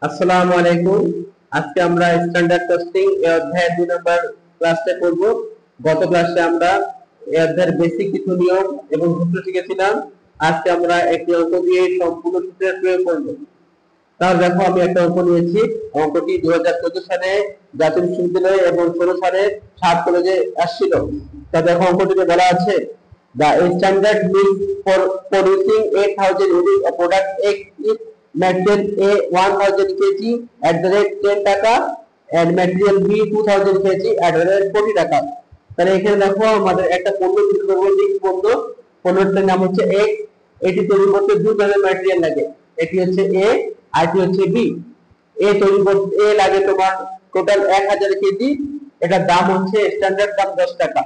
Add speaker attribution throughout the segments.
Speaker 1: আসসালামু আলাইকুম। আজকে আমরা স্ট্যান্ডার্ড কস্টিং এর অধ্যায় 2 নম্বর ক্লাসে করব। গত ক্লাসে আমরা এই অধ্যায়ের বেসিক কিছু নিয়ম এবং সূত্র শিখেছিলাম। আজকে আমরা একটি অঙ্ক দিয়ে সম্পূর্ণ সূত্রের প্রয়োগ করব। তাহলে দেখো, আমি একটা অঙ্ক নিয়েছি। অঙ্কটি 2014 সালে জাতীয় বিশ্ববিদ্যালয়ে এবং 16 সালে 7 কলেজে আসছিল। তা দেখো, অঙ্কটিতে বলা আছে the standard means for producing 8,000 units of product X is material A 1,000 kg at the rate 10 টাকা and material B 2,000 kg at the rate 40 টাকা। তাহলে এখানে দেখো, আমাদের একটা পণ্য তৈরি করবো। পণ্য, পণ্যটার নাম হচ্ছে X। এটি তৈরি করতে 2 ধরনের ম্যাটেরিয়াল লাগে। এটি হচ্ছে A আর এটি হচ্ছে B। এ তৈরি করতে এ লাগে তোমার টোটাল 1000 কেজি। এটার দাম হচ্ছে স্ট্যান্ডার্ড দাম 10 টাকা।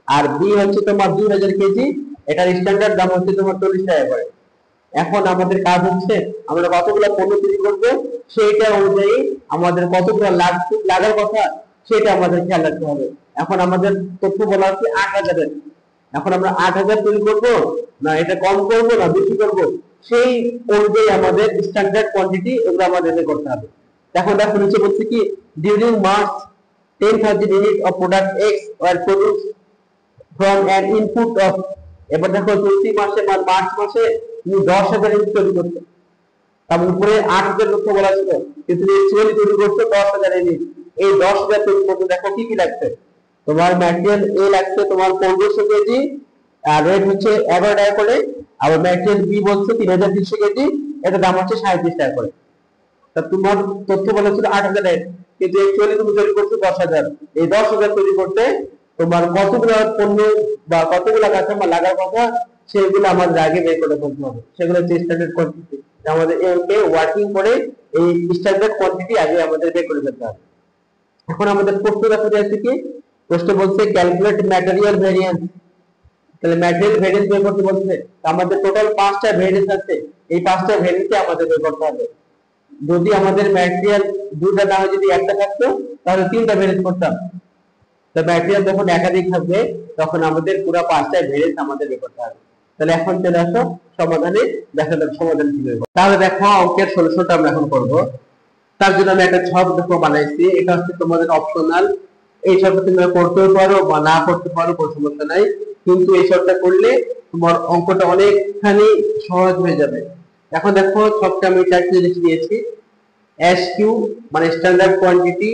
Speaker 1: আর বি হচ্ছে তোমার 2000 কেজি। এটার স্ট্যান্ডার্ড দাম হচ্ছে তোমার 40 টাকা করে। এখন আমাদের কাজ হচ্ছে আমরা কতগুলো পণ্য তৈরি করব, সেইটা অনুযায়ী আমাদের কতগুলো লাগার কথা সেটা আমাদের খেয়াল রাখতে হবে। এখন আমাদের তথ্য বলা হচ্ছে 8000 এর। এখন আমরা 8000 তৈরি করব, না এটা কম করব না বেশি করব, সেই অনুযায়ী আমাদের স্ট্যান্ডার্ড কোয়ান্টিটি এগুলো আমাদের বের করতে হবে। এখন দেখো, নিচে বলছে কি during March 10,000 units of product X were produced from an input of। এবার দেখো, চলতি মাসে বা মার্চ মাসে তুমি 10,000 ইউনিট তৈরি করতে, তার উপরে 8,000 লক্ষ বলা ছিল, কিন্তু অ্যাকচুয়ালি তৈরি করতে 10,000 ইউনিট। এই 10,000 তৈরি করতে দেখো কি কি লাগছে। তোমার ম্যাটেরিয়াল এ লাগছে তোমার 1500 কেজি, আর রেট হচ্ছে 11 টাকা করে। আর ম্যাটেরিয়াল বি বলছে 3,300 কেজি, এটা দাম হচ্ছে 37 টাকা করে। তা তোমার তথ্য বলা ছিল 8,000 এর, কিন্তু অ্যাকচুয়ালি তুমি তৈরি করছো 10,000। এই 10,000 তৈরি করতে তোমার কতগুলো পণ্য বা কতগুলো কাঁচামাল লাগার কথা, সেগুলো আমাদের আগে বের করে ফেলতে হবে। সেগুলো হচ্ছে স্ট্যান্ডার্ড কোয়ান্টিটি। আমাদের এমকে ওয়ার্কিং করে এই স্ট্যান্ডার্ড কোয়ান্টিটি আগে আমাদের বের করে ফেলতে হবে। এখন আমাদের প্রশ্ন দেখা যাচ্ছে কি, প্রশ্ন বলছে ক্যালকুলেট ম্যাটেরিয়াল ভেরিয়েন্স। তাহলে ম্যাটেরিয়াল ভেরিয়েন্স বের করতে বলছে। আমাদের টোটাল 5টা ভেরিয়েন্স আছে, এই 5টা ভেরিয়েন্সে আমাদের বের করতে হবে। যদি আমাদের ম্যাটেরিয়াল দুটো না হয়, যদি একটা থাকতো তাহলে 3টা ভেরিয়েন্স করতাম। তো ম্যাটেরিয়াল যখন একাধিক থাকবে তখন আমাদের পুরো 5টা ভেরিয়েন্স আমাদের বের করতে হবে। তাহলে এখন চলে আসো সমাধানে, দেখা যাক সমাধান কি হবে। তাহলে দেখো, অঙ্কের সলিউশনটা আমরা এখন করব। তার জন্য আমি একটা ছক দেখো বানাইছি। এটা হচ্ছে তোমাদের অপশনাল। এই ছকটা তুমি করতেও পারো বা না করতে পারো, কোনো সমস্যা নাই। কিন্তু এই ছকটা করলে তোমার অঙ্কটা অনেকখানি সহজ হয়ে যাবে। এখন দেখো, ছকটা আমি চারটি জিনিস দিয়েছি। এস কিউ মানে standard quantity,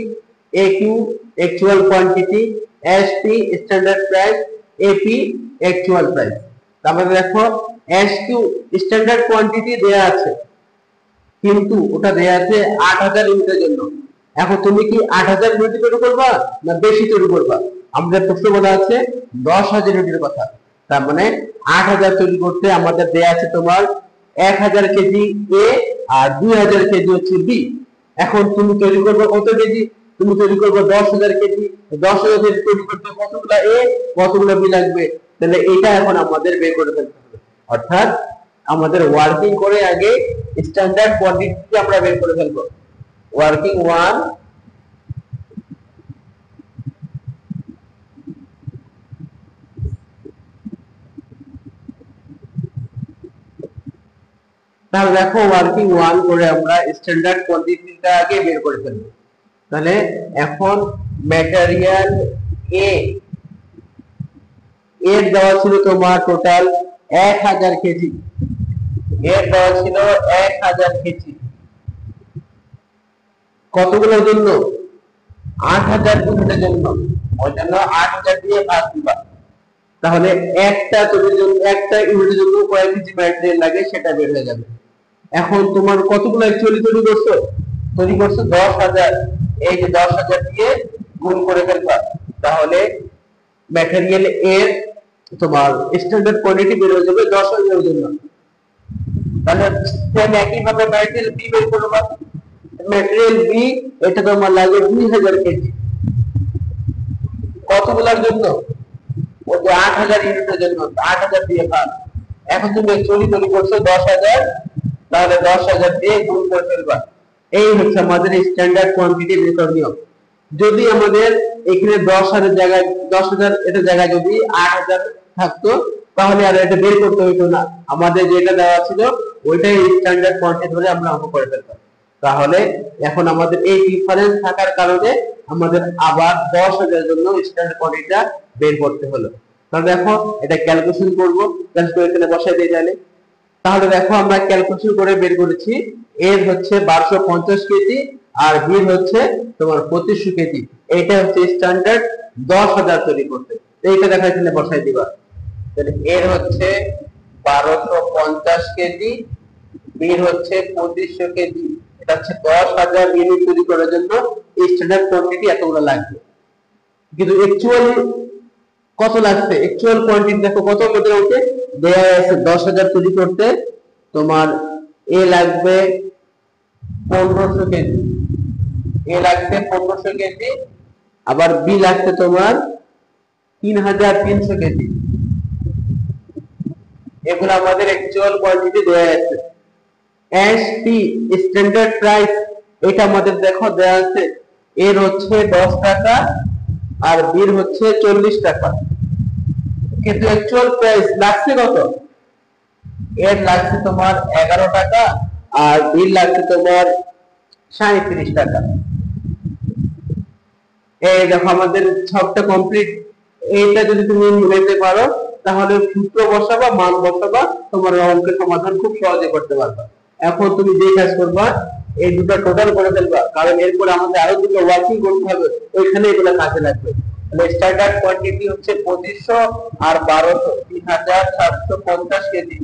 Speaker 1: A Q actual quantity, S P standard price, AP actual price. তারপরে দেখো, এস কিউ স্ট্যান্ডার্ড কোয়ান্টিটি দেয়া আছে, কিন্তু ওটা দেয়া আছে 8,000 ইউনিটের জন্য। এখন তুমি কি 8,000 ইউনিট তৈরি করবা না বেশি তৈরি করবা? আমাদের প্রশ্ন বলা আছে 10,000 ইউনিটের কথা। তার মানে 8,000 তৈরি করতে আমাদের দেয়া আছে তোমার 1,000 কেজি এ আর 2,000 কেজি হচ্ছে বি। এখন তুমি তৈরি করবে কত কেজি? তুমি তৈরি করবে 10,000 কেজি। 10,000 কেজি তৈরি করতে কতগুলো এ কতগুলো বি লাগবে? তাহলে এটা এখন আমাদের বের করে ফেলতে হবে। অর্থাৎ আমাদের ওয়ার্কিং করে আগে স্ট্যান্ডার্ড কোয়ান্টিটি আমরা বের করে ফেলবো। ওয়ার্কিং 1 তাহলে দেখো, ওয়ার্কিং 1 করে আমরা স্ট্যান্ডার্ড কোয়ান্টিটিটা আগে বের করে ফেলবো। তাহলে এখন ম্যাটেরিয়াল এ এর দেওয়া ছিল তোমার টোটাল 1,000 কেজি। এর দেওয়া ছিল 1,000 কেজি। কতগুলোর জন্য? 8,000 ইউনিটের জন্য। ওই জন্য 8,000 দিয়ে ভাগ দিবা। তাহলে একটা তৈরির জন্য, একটা ইউনিটের জন্য কয় কেজি ম্যাটেরিয়াল লাগে সেটা বের হয়ে যাবে। এখন তোমার কতগুলো অ্যাকচুয়ালি তৈরি করছো? তৈরি করছো 10,000। এই যে 10,000 দিয়ে গুণ করে ফেলবা। তাহলে ম্যাটেরিয়াল এর তোমার স্ট্যান্ডার্ড কোয়ান্টিটি বের হয়ে যাবে 10,000 এর জন্য। তাহলে সেম একই ভাবে ম্যাটেরিয়াল বি বের করবা। ম্যাটেরিয়াল বি এটা তোমার লাগে 2,000 কেজি। কতগুলোর জন্য? ওই যে 8,000 ইউনিটের জন্য। 8,000 দিয়ে ভাগ। এখন তুমি অ্যাকচুয়ালি তৈরি করছো 10,000, তাহলে 10,000 দিয়ে গুণ করে ফেলবা। এই হচ্ছে আমাদের স্ট্যান্ডার্ড কোয়ান্টিটি বের করার নিয়ম। যদি আমাদের এখানে 10,000 জায়গায় 10,000 এটা জায়গায় যদি 8,000 থাকতো, তাহলে আর এটা বের করতে হতো না। আমাদের যেটা দেওয়া ছিল ওইটাই স্ট্যান্ডার্ড কোয়ান্টিটি ধরে আমরা অঙ্ক করে ফেলতাম। তাহলে এখন আমাদের এই ডিফারেন্স থাকার কারণে আমাদের আবার 10,000 জন্য স্ট্যান্ডার্ড কোয়ান্টিটিটা বের করতে হলো। তাহলে দেখো এটা ক্যালকুলেশন করব, ক্যালকুলেশনে বসাই দিই তাহলে। তাহলে দেখো আমরা ক্যালকুলেশন করে বের করেছি এর হচ্ছে 1250 কেজি আর বি হচ্ছে তোমার 2500 কেজি। এইটা হচ্ছে স্ট্যান্ডার্ড 10,000 তৈরি করতে। এইটা দেখা এখানে বসাই দিবা। তাহলে এর হচ্ছে 1250 কেজি, বি হচ্ছে 2500 কেজি। এটা হচ্ছে 10,000 ইউনিট তৈরি করার জন্য স্ট্যান্ডার্ড কোয়ান্টিটি এতগুলো লাগবে। কিন্তু অ্যাকচুয়ালি কত লাগছে, অ্যাকচুয়াল কোয়ান্টিটি দেখো কত মধ্যে ওকে দেয়া আছে 10,000 তৈরি করতে তোমার এ লাগবে 1500 কেজি, এ লাগবে 1500 কেজি, আবার বি লাগছে তোমার 3,300 কেজি। এগুলো আমাদের অ্যাকচুয়াল কোয়ান্টিটি দেয়া আছে। এসপি স্ট্যান্ডার্ড প্রাইস এটা আমাদের দেখো দেয়া আছে এর হচ্ছে 10 টাকা আর বির হচ্ছে 40 টাকা। কিন্তু অ্যাকচুয়াল প্রাইস লাগছে কত, এর লাগছে তোমার 11 টাকা আর বিল লাগছে তোমার 37 টাকা। এই দেখো আমাদের সবটা কমপ্লিট। এইটা যদি তুমি মিলাইতে পারো তাহলে সূত্র বসাবা, মান বসাবা, তোমার অঙ্কের সমাধান খুব সহজে করতে পারবা। এখন তুমি যে কাজ করবা এই দুটো টোটাল করে ফেলবা, কারণ এরপরে আমাদের আরো দুটো ওয়ার্কিং করতে হবে, ওইখানে এগুলো কাজে লাগবে। তাহলে স্ট্যান্ডার্ড কোয়ান্টিটি হচ্ছে 2500 আর 1200, 3,750 কেজি।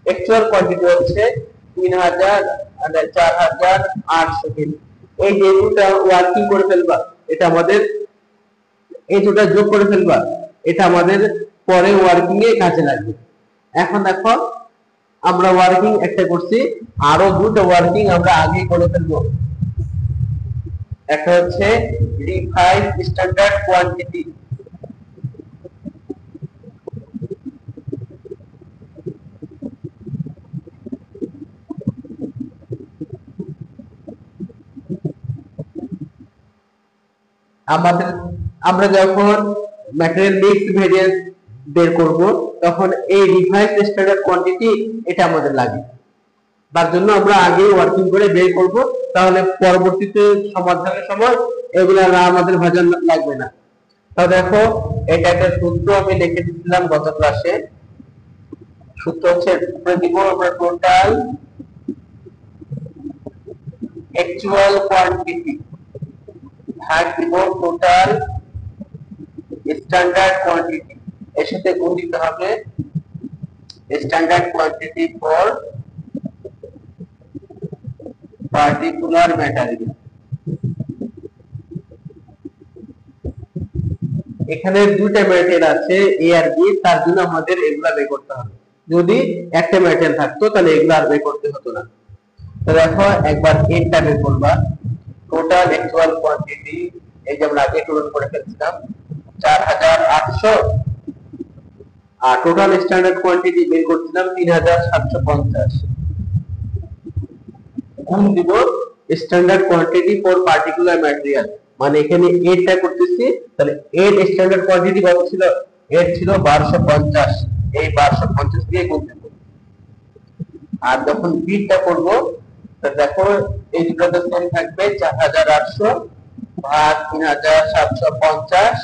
Speaker 1: অ্যাকচুয়াল কোয়ান্টিটি হচ্ছে 3,000 আর 4,800 কেজি। এই যে দুটো ওয়ার্কিং করে ফেলবা, এটা আমাদের এই দুটো যোগ করে ফেলবা, এটা আমাদের পরে ওয়ার্কিং এ কাজে লাগবে। এখন দেখো আমরা ওয়ার্কিং একটা করছি, আরো দুটো ওয়ার্কিং আমরা আগেই করে ফেলবো। একটা হচ্ছে রিফাইন্ড স্ট্যান্ডার্ড কোয়ান্টিটি। আমাদের আমরা যখন ম্যাটেরিয়াল মিক্স ভেরিয়েন্স বের করব তখন এই রিভাইসড স্ট্যান্ডার্ড কোয়ান্টিটি এটা আমাদের লাগে। তার জন্য আমরা আগে ওয়ার্কিং করে বের করব, তাহলে পরবর্তীতে সমাধানের সময় এগুলা না আমাদের ভাজা লাগবে না। তো দেখো এটা একটা সূত্র আমি লিখে দিয়েছিলাম গত ক্লাসে। সূত্র হচ্ছে দিব আমরা টোটাল অ্যাকচুয়াল কোয়ান্টিটি ভাগ দিব টোটাল স্ট্যান্ডার্ড কোয়ান্টিটি, এর সাথে গুণ দিতে হবে standard quantity for particular material. এখানে দুইটা ম্যাটেরিয়াল আছে এ আর বি, তার জন্য আমাদের এগুলা বের করতে হবে। যদি একটা ম্যাটেরিয়াল থাকতো তাহলে এগুলা আর বের করতে হতো না। তো দেখো একবার এটা বের করবা, টোটাল অ্যাকচুয়াল কোয়ান্টিটি এই যে আমরা আগে টোটাল করে ফেলছিলাম 4,800 আর টোটাল স্ট্যান্ডার্ড কোয়ান্টিটি বের করছিলাম 3,750 গুণ দিব standard quantity for particular material. মানে এখানে এটা করতেছি, তাহলে এর স্ট্যান্ডার্ড কোয়ান্টিটি কত ছিল, এর ছিল 1250, এই 1250 দিয়ে গুণ দেব। আর যখন বিটা করব দেখো এই দুটোতে সেম থাকবে 4,800 ভাগ 3,750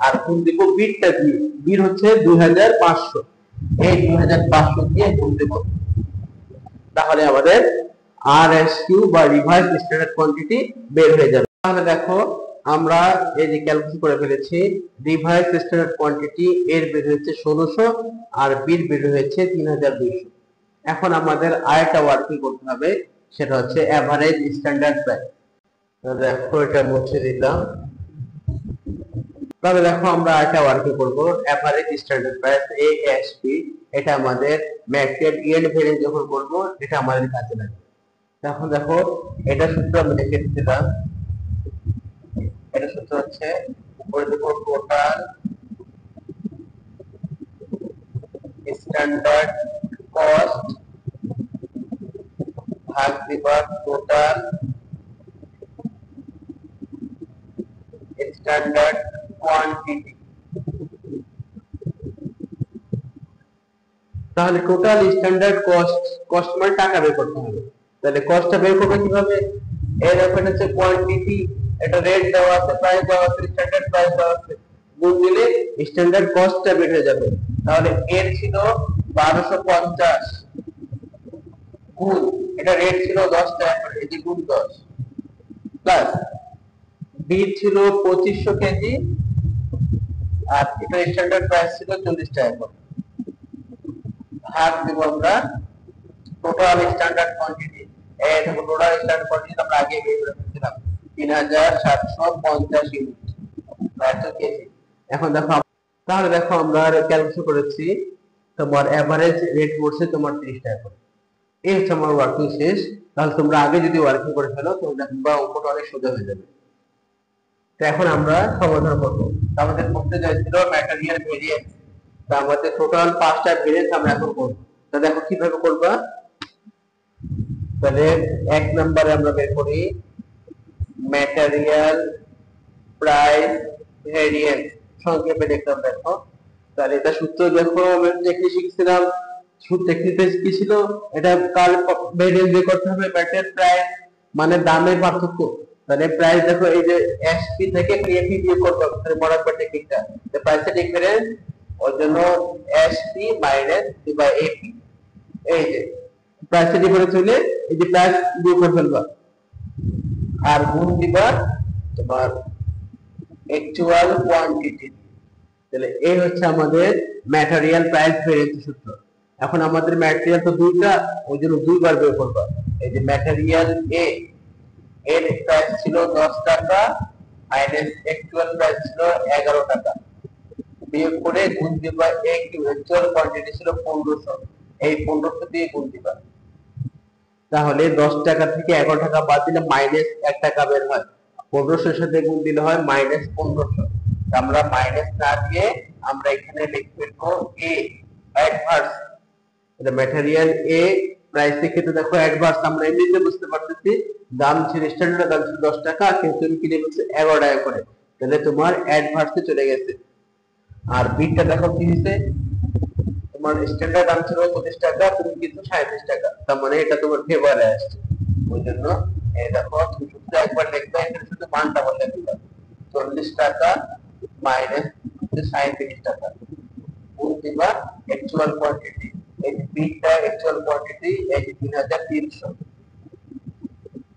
Speaker 1: আর গুণ দিব বিটটা দিয়ে, বির হচ্ছে 2,500, এই 2,500 দিয়ে গুণ দেব। তাহলে আমাদের আরএসকিউ বা রিভাইস স্ট্যান্ডার্ড কোয়ান্টিটি বের হয়ে যাবে। তাহলে দেখো আমরা এই যে ক্যালকুলেশন করে ফেলেছি রিভাইস স্ট্যান্ডার্ড কোয়ান্টিটি এর বের হয়েছে 1600 আর বির বের হয়েছে 3,200। এখন আমাদের আরেকটা ওয়ার্কিং করতে হবে, সেটা হচ্ছে এভারেজ স্ট্যান্ডার্ড প্রাইস। দেখো এটা মুছে দিলাম। তাহলে দেখো আমরা আরেকটা ওয়ার্কিং করব এভারেজ স্ট্যান্ডার্ড প্রাইস এএসপি। এটা আমাদের ম্যাটেরিয়াল ইয়েন্ড ভেরিয়েন্স যখন করব এটা আমাদের কাজে লাগবে। এখন দেখো এটা সূত্র আমি লিখে দিলাম। এটা সূত্র হচ্ছে উপরে দেব টোটাল স্ট্যান্ডার্ড কস্ট ভাগ দিবা টোটাল স্ট্যান্ডার্ড কোয়ান্টিটি। তাহলে টোটাল স্ট্যান্ডার্ড কস্ট, কস্ট মানে টাকা বের করতে হবে। তাহলে কস্টটা বের করবে কিভাবে? এর এখানে হচ্ছে কোয়ান্টিটি, এটা রেট দেওয়া আছে, প্রাইস দেওয়া আছে, স্ট্যান্ডার্ড প্রাইস দেওয়া আছে, গুণ দিলে স্ট্যান্ডার্ড কস্টটা বের হয়ে যাবে। তাহলে এর ছিল 1250 গুণ, এটা রেট ছিল 10 টাকা করে, এই যে গুণ 10 প্লাস বি ছিল 2500 কেজি আর এটা স্ট্যান্ডার্ড প্রাইস ছিল 40 টাকা করে, ভাগ দেব আমরা টোটাল স্ট্যান্ডার্ড কোয়ান্টিটি। এই দেখো টোটাল স্ট্যান্ডার্ড কোয়ান্টিটি আমরা আগে বের করে ফেলেছিলাম 3750 ইউনিট বাই কেজি। এখন দেখো, তাহলে দেখো আমরা ক্যালকুলেশন করেছি, তোমার এভারেজ রেট পড়ছে তোমার 30 টাকা করে। এই হচ্ছে আমার ওয়ার্কিং শেষ। তাহলে তোমরা আগে যদি ওয়ার্কিং করে ফেলো তো দেখবা অঙ্কটা অনেক সোজা হয়ে যাবে। তো এখন আমরা সমাধান করব। আমাদের করতে চাইছিল ম্যাটেরিয়াল ভেরিয়েন্স, তো আমাদের টোটাল 5টা ভেরিয়েন্স আমরা এখন করব। তো দেখো কিভাবে করবা। তাহলে এক নম্বরে আমরা বের করি ম্যাটেরিয়াল প্রাইস ভেরিয়েন্স, সংক্ষেপে দেখলাম। দেখো তাহলে এটা সূত্র দেখো আমরা দেখে শিখছিলাম, সূত্র দেখতে কি ছিল, এটা কার ভেরিয়েন্স বের করতে হবে, ম্যাটেরিয়াল প্রাইস মানে দামের পার্থক্য। তাহলে প্রাইস দেখো এই যে এসপি থেকে পিএপি বিয়োগ করতে হবে, তাহলে বরাবর টেকনিকটা, তো প্রাইসের ডিফারেন্স ওর জন্য এসপি মাইনাস বাই এপি, এই যে প্রাইসের ডিফারেন্স হলে এই যে প্রাইস বিয়োগ করে ফেলবা আর গুণ দিবা তোমার অ্যাকচুয়াল কোয়ান্টিটি। তাহলে এই হচ্ছে আমাদের ম্যাটেরিয়াল প্রাইস ভেরিয়েন্স সূত্র। এখন আমাদের ম্যাটেরিয়াল তো দুইটা, ওই জন্য দুইবার বের করবা। এই যে ম্যাটেরিয়াল এ এর প্রাইস ছিল 10 টাকা মাইনাস অ্যাকচুয়াল প্রাইস ছিল 11 টাকা, বিয়োগ করে গুণ দিবা এ কিউ, অ্যাকচুয়াল কোয়ান্টিটি ছিল 1500, এই 1500 দিয়ে গুণ দিবা। তাহলে 10 টাকা থেকে 11 টাকা বাদ দিলে মাইনাস 1 টাকা বের হয়, 1500 এর সাথে গুণ দিলে হয় মাইনাস 1500। আমরা মাইনাস না দিয়ে আমরা এখানে লিখব এ অ্যাডভান্স, এটা ম্যাটেরিয়াল এ প্রাইসের ক্ষেত্রে দেখো অ্যাডভান্স আমরা এমনিতে বুঝতে পারতেছি, দাম ছিল স্ট্যান্ডার্ড দাম ছিল 10 টাকা, কিন্তু তুমি কিনে বলছে 11 টাকা করে, তাহলে তোমার অ্যাডভান্সে চলে গেছে। আর বিটা দেখো কি হইছে, তোমার স্ট্যান্ডার্ড দাম ছিল 25 টাকা, তুমি কিন্তু 37 টাকা, তার মানে এটা তোমার ফেভারে আসছে। ওই জন্য এই দেখো তুমি শুধু একবার লিখবে, এখানে শুধু মানটা বলে দিবা 40 টাকা মাইনাস 37 টাকা, গুণ দিবা অ্যাকচুয়াল কোয়ান্টিটি, এই যে বিটা অ্যাকচুয়াল কোয়ান্টিটি এই যে 3300।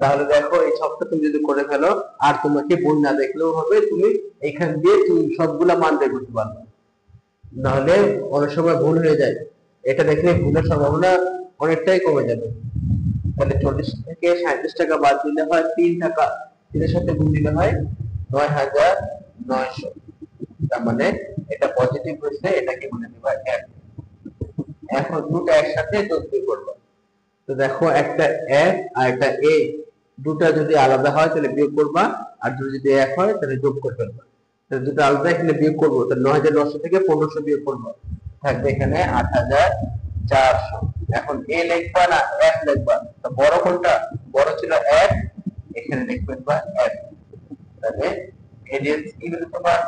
Speaker 1: তাহলে দেখো এই সবটা তুমি যদি করে ফেলো আর তোমাকে বই না দেখলেও হবে, তুমি এখান দিয়ে তুমি সবগুলা মান বের করতে পারবে, নাহলে অনেক সময় ভুল হয়ে যায়, এটা দেখলে ভুলের সম্ভাবনা অনেকটাই কমে যাবে। তাহলে 40 থেকে 37 টাকা বাদ দিলে হয় 3 টাকা, 3 সাথে গুণ দিলে হয় 9900, তার মানে এটা পজিটিভ হয়েছে, এটাকে বলে দিবা এক। এখন দুটো একসাথে যোগ করব, তো দেখো একটা এফ আর একটা এ, দুটো যদি আলাদা হয় তাহলে বিয়োগ করবা, আর যদি এক হয় তাহলে যোগ করে ফেলবা। তাহলে দুটো আলাদা এখানে বিয়োগ করবো, তাহলে 9900 থেকে 1500 বিয়োগ করবো, থাকবে এখানে 8400। এখন এ লিখবা না এফ লিখবা, তো বড় কোনটা, বড় ছিল এফ, এখানে লিখবেন বা এফ। তাহলে ভেরিয়েন্স কি হলো তোমার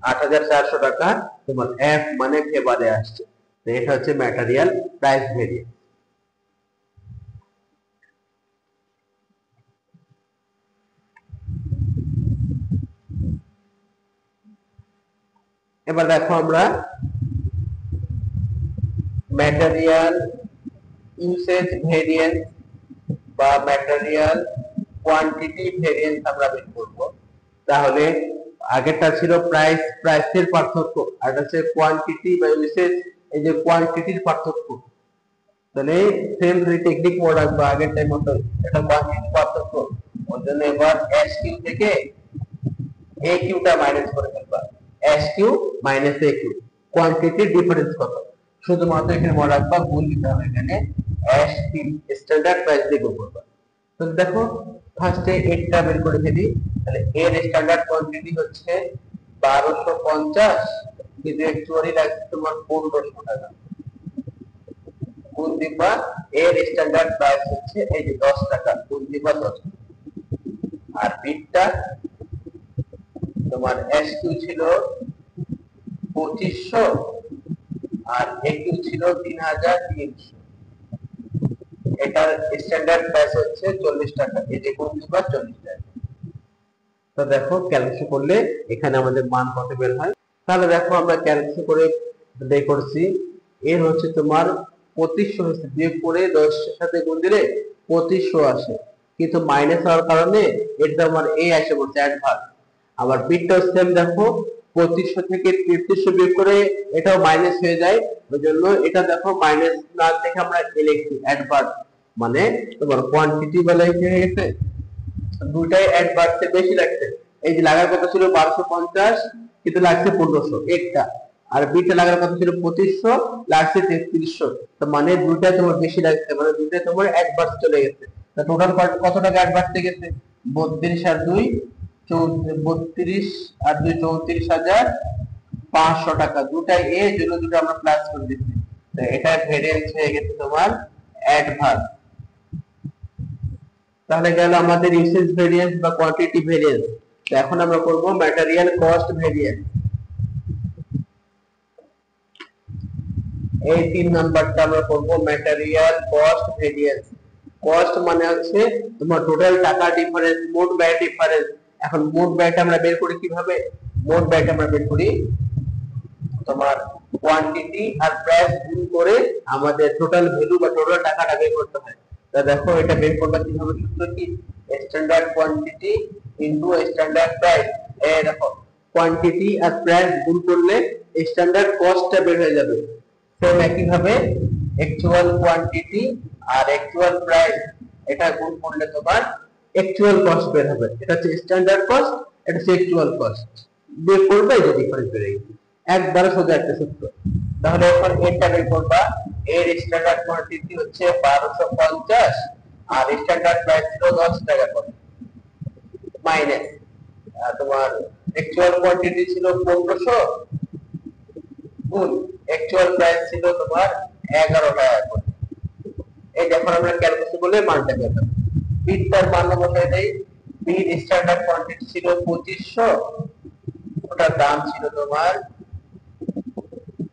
Speaker 1: 8400 টাকা, তোমার এফ মানে ফেভারে আসছে। তো এটা হচ্ছে ম্যাটেরিয়াল প্রাইস ভেরিয়েন্স। এবার দেখো আমরা ম্যাটেরিয়াল ইউসেজ ভেরিয়েন্স বা ম্যাটেরিয়াল কোয়ান্টিটি ভেরিয়েন্স আমরা বের করব। তাহলে আগেরটা ছিল প্রাইস, প্রাইসের পার্থক্য, আর এটা হচ্ছে কোয়ান্টিটি বা ইউসেজ, এই যে কোয়ান্টিটির পার্থক্য। তাহলে সেম টেকনিক মনে রাখবো আগের টাইম মতো, এটা কোয়ান্টিটির পার্থক্য। ওর জন্য এবার এস কিউ থেকে এ কিউটা মাইনাস করে ফেলবা, এস কিউ মাইনাস এ কিউ, কোয়ান্টিটির ডিফারেন্স কত, শুধুমাত্র এখানে মনে রাখবা গুণ দিতে হবে, এখানে এস কিউ স্ট্যান্ডার্ড প্রাইস দিয়ে গুণ করবা। তো দেখো ফার্স্টে এটা বের করে ফেলি, তাহলে এর স্ট্যান্ডার্ড কোয়ান্টিটি হচ্ছে 1250, কিন্তু অ্যাকচুয়ালি লাগছে তোমার 1500 টাকা, গুণ দিবা এর স্ট্যান্ডার্ড প্রাইস হচ্ছে এই যে 10 টাকা, গুণ দিবা 10, আর বিটটা তোমার এস কিউ ছিল 2500 আর এ কিউ ছিল 3300, এটার স্ট্যান্ডার্ড প্রাইস হচ্ছে 40 টাকা, এই যে কোন দিবা 40 টাকা। তো দেখো ক্যালকুলেশন করলে এখানে আমাদের মান কত বের হয়। তাহলে দেখো আমরা ক্যালকুলেশন করে বের করছি, এর হচ্ছে তোমার 2500 হচ্ছে, বিয়োগ করে 10 এর সাথে গুণ দিলে 2500 আসে, কিন্তু মাইনাস হওয়ার কারণে এটা আমার এ আসে বলছে অ্যাডভান্স। আবার বিটটাও সেম, দেখো 2500 থেকে 3300 বিয়োগ করে এটাও মাইনাস হয়ে যায়, ওই জন্য এটা দেখো মাইনাস না দেখে আমরা এ লিখছি অ্যাডভান্স, মানে তোমার কোয়ান্টিটি বেলায় কি হয়ে গেছে, দুটাই অ্যাডভান্সে বেশি লাগছে। এই যে লাগার কথা ছিল 1250 কিন্তু লাগছে 1500 একটা, আর বিটা লাগার কথা ছিল 2500 লাগছে 3300, তো মানে দুটাই তোমার বেশি লাগছে, মানে দুটাই তোমার অ্যাডভান্স চলে গেছে। তা টোটাল কত টাকা অ্যাডভান্সে গেছে, 32 আর 2 32 আর 2 34,500 টাকা, দুটাই এর জন্য দুটো আমরা প্লাস করে দিচ্ছি। তো এটা ভেরিয়েন্স হয়ে গেছে তোমার অ্যাডভান্স। তাহলে গেল আমাদের ইউসেজ ভেরিয়েন্স বা কোয়ান্টিটি ভেরিয়েন্স। তো এখন আমরা করব ম্যাটেরিয়াল কস্ট ভেরিয়েন্স। এই 3 নাম্বারটা আমরা করব ম্যাটেরিয়াল কস্ট ভেরিয়েন্স। কস্ট মানে হচ্ছে তোমার টোটাল টাকা ডিফারেন্স, মোট ব্যয় ডিফারেন্স। এখন মোট ব্যয়টা আমরা বের করি কিভাবে, মোট ব্যয়টা আমরা বের করি তোমার কোয়ান্টিটি আর প্রাইস গুণ করে আমাদের টোটাল ভ্যালু বা টোটাল টাকাটা বের করতে হয়। তা দেখো এটা বের করবা কিভাবে, সূত্র কি, standard quantity into standard price. এই দেখো কোয়ান্টিটি আর প্রাইস গুণ করলে স্ট্যান্ডার্ড কস্টটা বের হয়ে যাবে। সেম একই ভাবে অ্যাকচুয়াল কোয়ান্টিটি আর অ্যাকচুয়াল প্রাইস এটা গুণ করলে তোমার অ্যাকচুয়াল কস্ট বের হবে। এটা হচ্ছে স্ট্যান্ডার্ড কস্ট, এটা হচ্ছে অ্যাকচুয়াল কস্ট, বের করবে যে ডিফারেন্স বের হয়ে গেছে, একবারে সোজা একটা সূত্র। তাহলে এখন এটা বের করবা, এর স্ট্যান্ডার্ড কোয়ান্টিটি হচ্ছে 1250 আর স্ট্যান্ডার্ড প্রাইস ছিল 10 টাকা করে, মাইনাস তোমার অ্যাকচুয়াল কোয়ান্টিটি ছিল 1500 গুণ অ্যাকচুয়াল প্রাইস ছিল তোমার 11 টাকা করে। এই যখন আমরা ক্যালকুলেশন করলে মানটা বের হবে। বিটটার মান বসাই দেই, বিট স্ট্যান্ডার্ড কোয়ান্টিটি ছিল 2500, ওটার দাম ছিল তোমার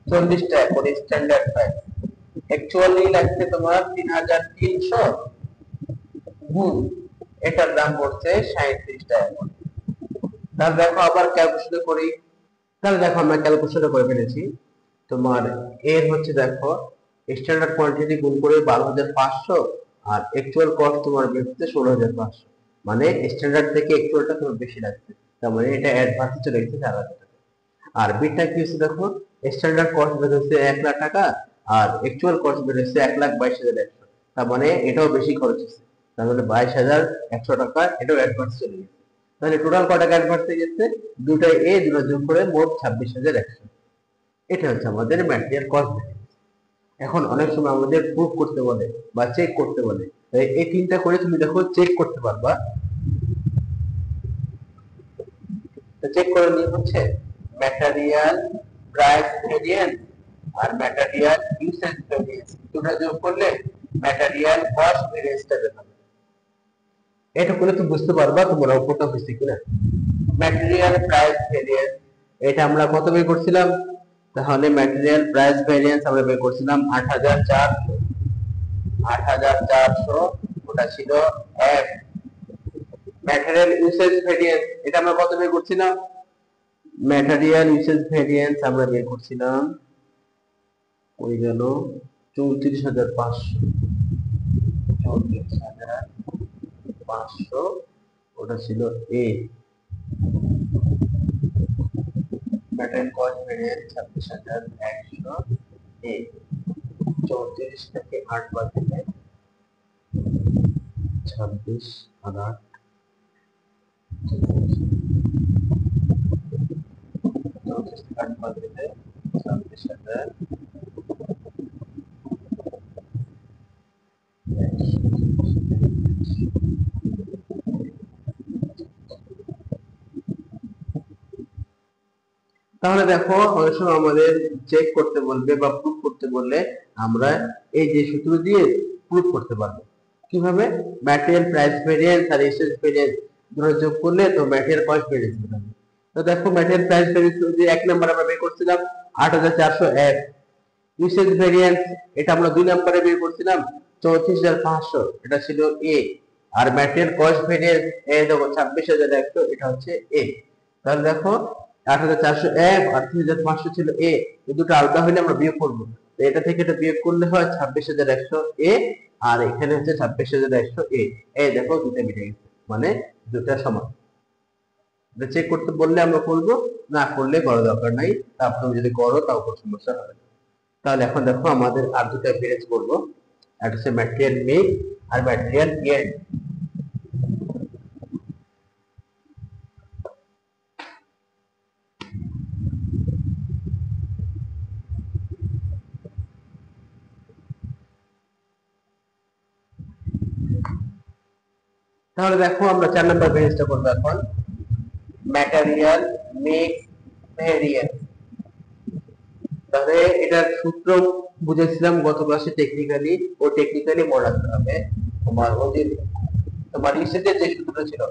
Speaker 1: 40 টাকা করে স্ট্যান্ডার্ড প্রাইস। অ্যাকচুয়ালি লাগছে তোমার 3300 গুণ এটার দাম পড়ছে 37 টাকা করে। তাহলে দেখো আবার ক্যালকুলেশন করি, তাহলে দেখো আমরা ক্যালকুলেশন করে ফেলেছি। তোমার এর হচ্ছে দেখো স্ট্যান্ডার্ড কোয়ান্টিটি গুণ করে 12,500 আর অ্যাকচুয়াল কস্ট তোমার বের হচ্ছে 16,500, মানে স্ট্যান্ডার্ড থেকে অ্যাকচুয়ালটা তোমার বেশি লাগছে, তার মানে এটা অ্যাডভান্সে চলে গেছে 4,000 টাকা। আর বিটটা কি হচ্ছে দেখো, স্ট্যান্ডার্ড কস্ট বের হচ্ছে 1 লাখ টাকা আর অ্যাকচুয়াল কস্ট বের হচ্ছে 1,22,100, তার মানে এটাও বেশি খরচ হচ্ছে, তার মানে 22,100 টাকা এটাও অ্যাডভান্স চলে গেছে। তাহলে টোটাল কত টাকা অ্যাডভান্স হয়ে গেছে, দুটাই এ দুটো যোগ করে মোট 26,100। এটা হচ্ছে আমাদের ম্যাটেরিয়াল কস্ট। এখন অনেক সময় আমাদের প্রুফ করতে বলে বা চেক করতে বলে, এই তিনটা করে তুমি দেখো চেক করতে পারবা। তো চেক করে নিয়ে হচ্ছে ম্যাটেরিয়াল প্রাইস ভেরিয়েন্স আর ম্যাটেরিয়াল ইউসেজ ভেরিয়েন্স, দুটো যোগ করলে ম্যাটেরিয়াল কস্ট ভেরিয়েন্সটা বের হবে। এটা করলে তুমি বুঝতে পারবা তোমার অঙ্কটা হয়েছে কিনা। ম্যাটেরিয়াল প্রাইস ভেরিয়েন্স এটা আমরা কত বের করছিলাম, তাহলে ম্যাটেরিয়াল প্রাইস ভেরিয়েন্স আমরা বের করছিলাম 8,400, ওটা ছিল 1। ম্যাটেরিয়াল ইউসেজ ভেরিয়েন্স এটা আমরা কত বের করছিলাম, ম্যাটেরিয়াল ইউসেজ ভেরিয়েন্স আমরা বের করছিলাম ওই গেল 34,500, 34,500 ওটা ছিল এ। ম্যাটেরিয়াল কস্ট ভেরিয়েন্স 26,100 এ, 34 থেকে 8 বাদ দিলে 26 আর 8 34 থেকে 8 বাদ দিলে 26,000। তাহলে দেখো অনেক সময় আমাদের চেক করতে বলবে বা প্রুফ করতে বললে আমরা এই যে সূত্র দিয়ে প্রুফ করতে পারবো। কিভাবে, ম্যাটেরিয়াল প্রাইস ভেরিয়েন্স আর ইউসেজ ভেরিয়েন্স দুটো যোগ করলে তো ম্যাটেরিয়াল কস্ট ভেরিয়েন্স বের হবে। তো দেখো ম্যাটেরিয়াল প্রাইস ভেরিয়েন্স যে 1 নাম্বার আমরা বের করছিলাম 8,401, ইউসেজ ভেরিয়েন্স এটা আমরা 2 নম্বরে বের করছিলাম 34,500 এটা ছিল এ, আর ম্যাটেরিয়াল কস্ট ভেরিয়েন্স এই দেখো 26,100 এটা হচ্ছে এ। তাহলে দেখো 8,401 আর 3,500 ছিল এ, এই দুটো আলাদা হলে আমরা বিয়োগ করবো, তো এটা থেকে এটা বিয়োগ করলে হয় 26,100 এ, আর এখানে হচ্ছে 26,100 এ। এই দেখো দুটো মিলে গেছে, মানে দুটো সমান। চেক করতে বললে আমরা করবো, না করলে করার দরকার নাই, তারপর যদি করো তাও কোনো সমস্যা হবে না। তাহলে এখন দেখো আমাদের আর দুটো ভেরিয়েন্স করবো, একটা হচ্ছে ম্যাটেরিয়াল মিক্স আর ম্যাটেরিয়াল ইয়েল্ড। তাহলে দেখো আমরা 4 নাম্বার ভেরিয়েন্সটা করবো এখন, ম্যাটেরিয়াল মিক্স ভেরিয়েন্স। তাহলে এটার সূত্র বুঝেছিলাম গত ক্লাসে টেকনিক্যালি, ও টেকনিক্যালি মনে রাখতে হবে। তোমার ইসেটের যে সূত্রটা ছিল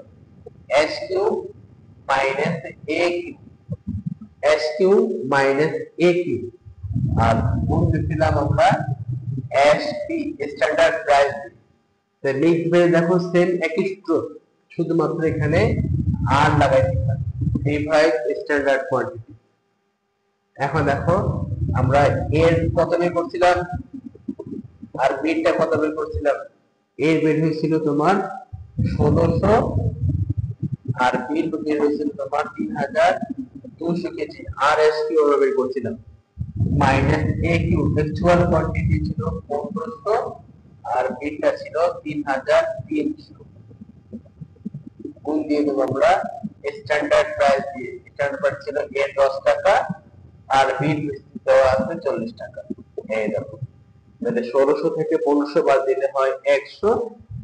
Speaker 1: এস কিউ মাইনাস এ কিউ, এস কিউ মাইনাস এ কিউ, আর গুণ দিছিলাম আমরা এস পি স্ট্যান্ডার্ড প্রাইস। তো মিক্স ভেজ দেখো সেম একই সূত্র, শুধুমাত্র এখানে আর লাগাই দিলাম ডিভাইড স্ট্যান্ডার্ড কোয়ান্টিটি। এখন দেখো আমরা এর কত বের করছিলাম আর বিটা কত বের করছিলাম। এর বের হয়েছিল তোমার 1600 আর বির বের হয়েছিল তোমার 3200 কেজি, আর এস কিউ আমরা বের করছিলাম মাইনাস এ কিউ অ্যাকচুয়াল কোয়ান্টিটি ছিল 1500 আর বিটা ছিল 3300, গুণ দিয়ে দেবো আমরা স্ট্যান্ডার্ড প্রাইস দিয়ে। স্ট্যান্ডার্ড প্রাইস ছিল এ 10 টাকা আর বিল দেওয়া আছে 40 টাকা। এই দেখো তাহলে 1600 থেকে 1500 বাদ দিলে হয় 100,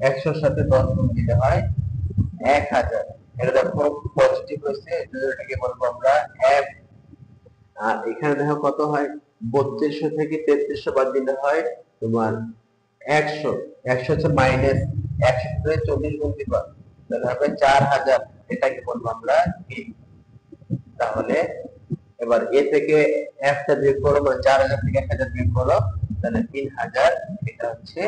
Speaker 1: 100 এর সাথে 10 গুণ দিলে হয় 1000। এটা দেখো পজিটিভ হয়েছে, এটাকে বলবো আমরা এফ। আর এখানে দেখো কত হয় 3200 থেকে 3300 বাদ দিলে হয় তোমার 100, 100 হচ্ছে মাইনাস 100 থেকে 40 গুণ দিবা, তাহলে হবে 4000, এটাকে বলবো আমরা এ। তাহলে এবার এ থেকে একটা বিয়োগ করো, মানে 4000 থেকে 1000 বিয়োগ করো, তাহলে 3000, এটা হচ্ছে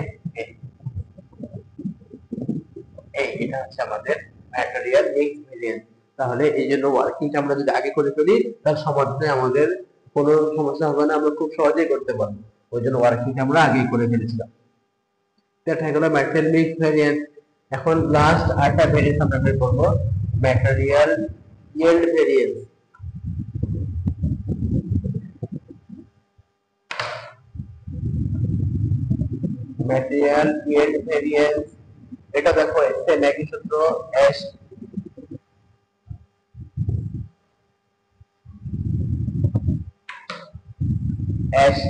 Speaker 1: এটা হচ্ছে আমাদের ম্যাটেরিয়াল মিক্স ভেরিয়েন্স। তাহলে এই জন্য ওয়ার্কিংটা আমরা যদি আগে করে ফেলি তার সমাধানে আমাদের কোনো সমস্যা হবে না, আমরা খুব সহজেই করতে পারবো। ওই জন্য ওয়ার্কিংটা আমরা আগেই করে ফেলেছিলাম। এটা হলো ম্যাটেরিয়াল মিক্স ভেরিয়েন্স। এখন লাস্ট আরেকটা ভেরিয়েন্স আমরা বের করব, material yield variance. Material yield variance, এটা দেখো সেম একই সূত্র, এস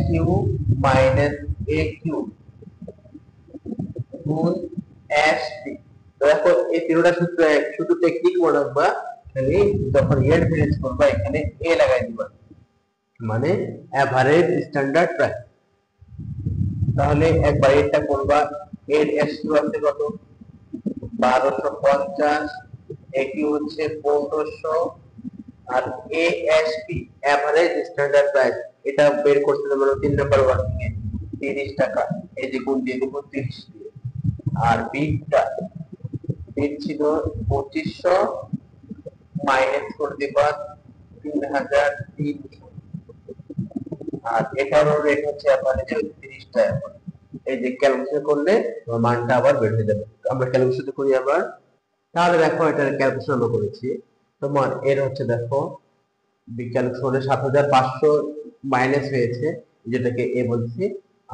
Speaker 1: কিউ মাইনাস এ কিউ গুণ এস পি। দেখো এই তিনটা সূত্র এক, শুধু টেকনিক মনে রাখবা, খালি যখন ইয়েল্ড ভেরিয়েন্স করবা এখানে এ লাগাই দিবা, মানে এভারেজ স্ট্যান্ডার্ড প্রাইস। তাহলে একবার এটা করবা, এর এস কিউ আছে কত 1250, এ কিউ হচ্ছে 1500, আর A S P average standard price, এটা বের করতে আমরা 3 নাম্বার ওয়ার্কিং এ 30 টাকা, এই যে গুণ দিয়ে দেব 30 দিয়ে। আর বিটা বিট ছিল 2500 মাইনাস করে দিবা 3300, আর এটারও রেট হচ্ছে আপনাদের 30 টাকা। এই যে ক্যালকুলেশন করলে মানটা আবার বের হয়ে যাবে। আমরা ক্যালকুলেশন করি আবার, তাহলে দেখো এটার ক্যালকুলেশন আমরা করেছি তোমার এর হচ্ছে দেখো ক্যালকুলেশনে 7500 মাইনাস হয়েছে, যেটাকে এ বলছি।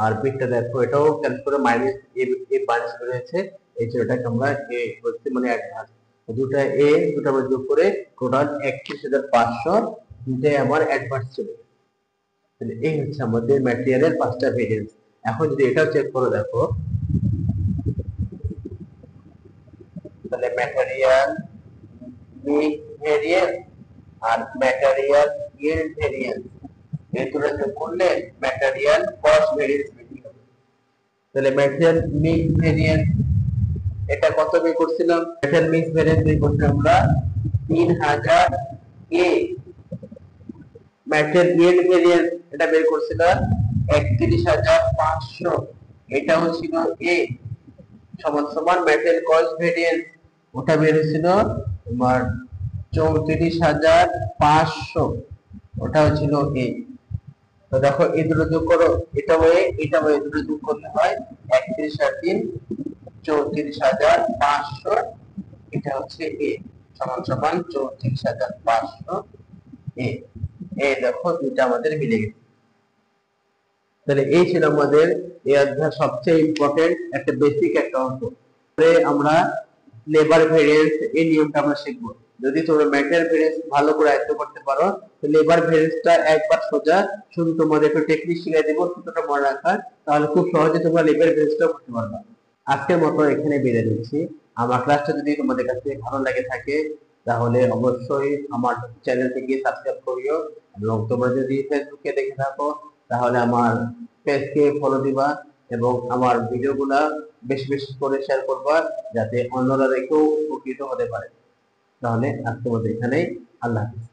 Speaker 1: আর বিটটা দেখো এটাও ক্যালকুলেশনে মাইনাস এ মাইনাস হয়েছে, এই যে এটাকে আমরা এ বলছি, মানে অ্যাডভান্স। দুটো এ দুটো আমরা যোগ করে টোটাল 31500, দুটাই আমার অ্যাডভান্স চলে গেছে। তাহলে এই হচ্ছে আমাদের ম্যাটেরিয়ালের 5টা ভেরিয়েন্স। এখন যদি এটাও চেক করে দেখো, তাহলে ম্যাটেরিয়াল মিক্স ভেরিয়েন্স আর ম্যাটেরিয়াল ইয়েল্ড ভেরিয়েন্স, এই দুটো যোগ করলে ম্যাটেরিয়াল কস্ট ভেরিয়েন্স বেশি হবে। তাহলে ম্যাটেরিয়াল মিক্স ভেরিয়েন্স এটা কত বের করছিলাম, ম্যাটেরিয়াল মিক্স ভেরিয়েন্স বের করতে আমরা 3000 এ। ম্যাটেরিয়াল ইয়েল্ড ভেরিয়েন্স এটা বের করছিলাম 31500, এটাও ছিল এ সমান সমান ম্যাটের কস্ট ভেরিয়েন্স, ওটা বের হয়েছিল তোমার 34,500, ওটাও ছিল এ। তো দেখো এই দুটো যোগ করো, এটা হয়ে দুটো যোগ করলে হয় 31 আর 3 34,500, এটা হচ্ছে এ সমান সমান 34,500 এ। এই দেখো দুটো আমাদের মিলে গেছে। তাহলে এই ছিল আমাদের এই অধ্যায় সবচেয়ে ইম্পর্টেন্ট একটা বেসিক একটা অঙ্ক। আমরা লেবার ভেরিয়েন্স এই নিয়মটা আমরা শিখবো। যদি তোমরা ম্যাটের ভেরিয়েন্স ভালো করে আয়ত্ত করতে পারো, তো লেবার ভেরিয়েন্সটা একবার সোজা, শুধু তোমাদের একটু টেকনিক শিখিয়ে দেবো সূত্রটা মনে রাখার, তাহলে খুব সহজে তোমরা লেবার ভেরিয়েন্সটা করতে পারবে। আজকের মতো এখানে বিদায় নিচ্ছি। আমার ক্লাসটা যদি তোমাদের কাছে ভালো লাগে থাকে, তাহলে অবশ্যই আমার চ্যানেলটিকে সাবস্ক্রাইব করিও, এবং তোমরা যদি ফেসবুকে দেখে থাকো তাহলে আমার পেজকে ফলো দিবা, এবং আমার ভিডিওগুলা বেশি বেশি করে শেয়ার করবা, যাতে অন্যরা দেখেও উপকৃত হতে পারে। তাহলে আজকের মতো এখানেই, আল্লাহ হাফেজ।